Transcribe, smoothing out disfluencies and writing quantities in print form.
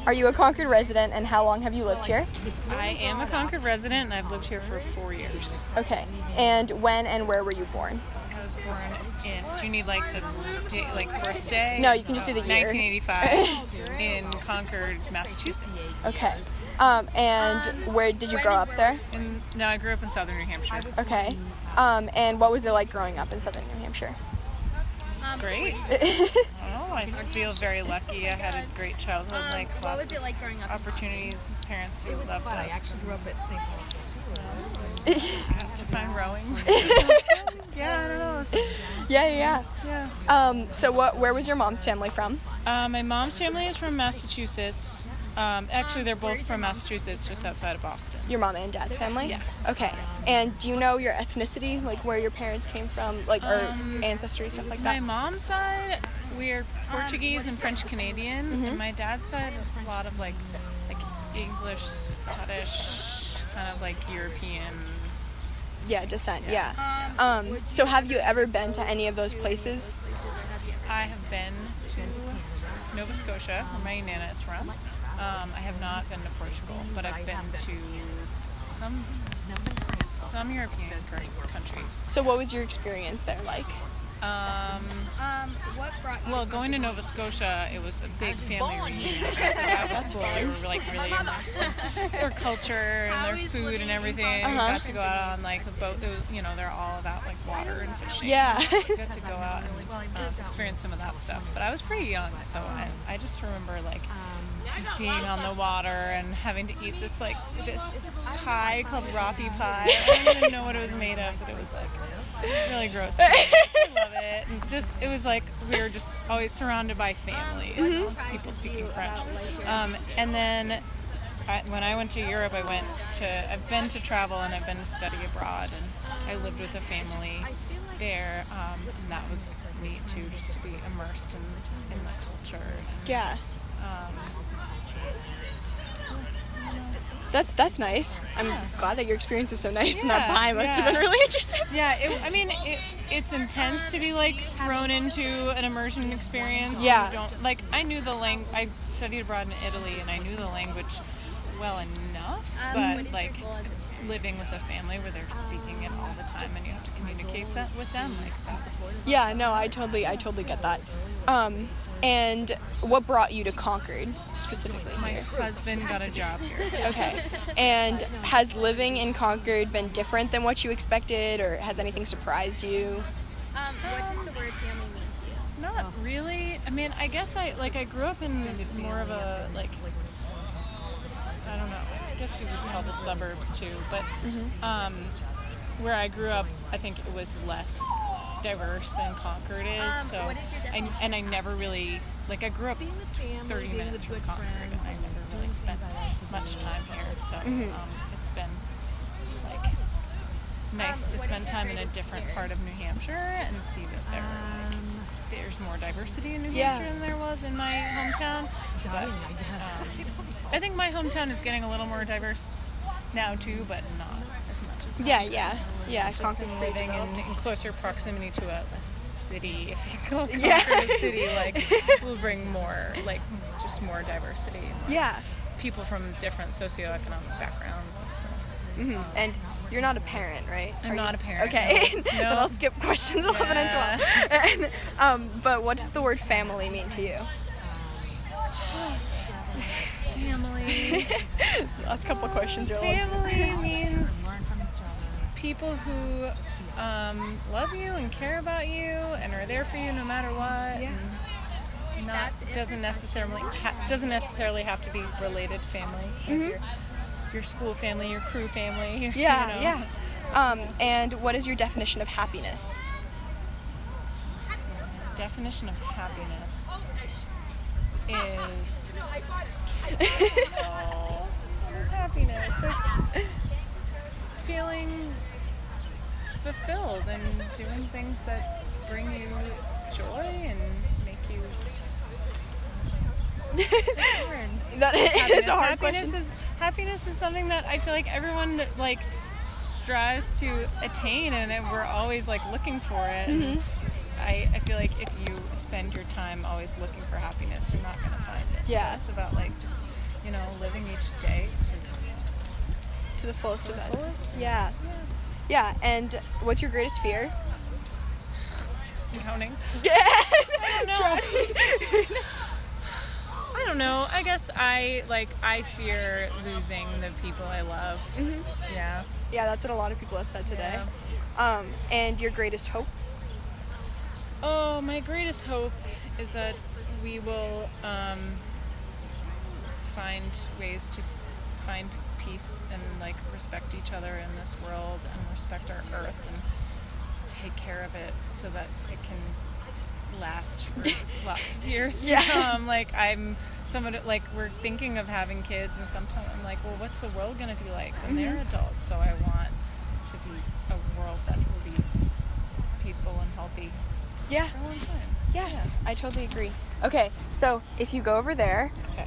Are you a Concord resident, and how long have you lived here? I am a Concord resident, and I've lived here for 4 years. Okay. And when and where were you born? I was born in, do you need like the birthday? No, you can just do the year. 1985 in Concord, Massachusetts. Okay. And where did you grow up there? No, I grew up in southern New Hampshire. Okay. And what was it like growing up in southern New Hampshire? It's great. I feel very lucky. I had a great childhood, like lots of opportunities, parents who loved us. I actually grew up at St. Paul. Got to find rowing. Yeah, I don't know. Yeah. So where was your mom's family from? My mom's family is from Massachusetts. Actually, they're both from Massachusetts, just outside of Boston. Your mom and dad's family? Yes. Okay. And do you know your ethnicity, like where your parents came from, like or ancestry, stuff like that? My mom's side, we're Portuguese and French Canadian, Mm-hmm. and my dad's side, a lot of like English, Scottish, kind of like European. Yeah, descent. Yeah. So have you ever been to any of those places? I have been to Nova Scotia, where my nana is from. I have not been to Portugal, but I've been to some European countries. So what was your experience there like? Well, going to Nova Scotia, it was a big family reunion, so that was cool. We were like really immersed in their culture and their food and everything. We got to go out on like a boat. It was, they're all about like water and fishing. Yeah. We got to go out and experience some of that stuff. But I was pretty young, so I just remember like being on the water and having to eat this pie called Roppy pie. I don't even know what it was made of, but it was like really gross to me. I love it. And it was like we were just always surrounded by family, people speaking French. And then when I went to Europe, I've been to travel and I've been to study abroad, and I lived with a family there, and that was neat too, just to be immersed in the culture. Yeah. That's nice. I'm glad that your experience was so nice, and that pie must have been really interesting. Yeah, it's intense to be like thrown into an immersion experience. Yeah. I knew the language. I studied abroad in Italy, and I knew the language well enough, but like living with a family where they're speaking it all the time, and you have to communicate that with them. Like that's. Yeah. No, I totally get that. And what brought you to Concord specifically? My husband got a job here. Okay. And has living in Concord been different than what you expected, or has anything surprised you? What does the word family mean to you? Not really. I mean, I guess I grew up in more of a I don't know. I guess you would call the suburbs too, but where I grew up, I think it was less diverse than Concord is. So, I never really I grew up 30 minutes from Concord, and I never really spent much time here. So it's been nice to spend time in a different part of New Hampshire and see that there's more diversity in New Hampshire than there was in my hometown. But I think my hometown is getting a little more diverse now too, but not as much as Just Concord's living in closer proximity to a city. If you call Concord a city, will bring more just more diversity. More people from different socioeconomic backgrounds and stuff. And you're not a parent, right? I'm not a parent. Okay. No. Then I'll skip questions 11 and 12. But what does the word family mean to you? Family. Last couple of questions are Family means people who love you and care about you and are there for you no matter what. Yeah. Doesn't necessarily have to be related family. Your school family, your crew family. And what is your definition of happiness? Definition of happiness is what is happiness? Feeling fulfilled and doing things that bring you joy and make you. That is a hard question. Happiness is something that I feel like everyone strives to attain, and we're always looking for it. I feel like if you spend your time always looking for happiness, you're not going to find it. Yeah. So it's about just living each day To the fullest to of the it. fullest. Yeah. Yeah, and what's your greatest fear? Drowning. Yeah. I don't know. I guess I fear losing the people I love. Mhm. Yeah. Yeah, that's what a lot of people have said today. Yeah. And your greatest hope? Oh, my greatest hope is that we will find ways to find peace and respect each other in this world and respect our earth and take care of it so that it can last for lots of years to Yeah. come. I'm someone we're thinking of having kids, and sometimes I'm like, well, what's the world gonna be like when they're adults? So I want to be a world that will be peaceful and healthy Yeah. for a long time. Yeah, I totally agree. Okay, so if you go over there, Okay.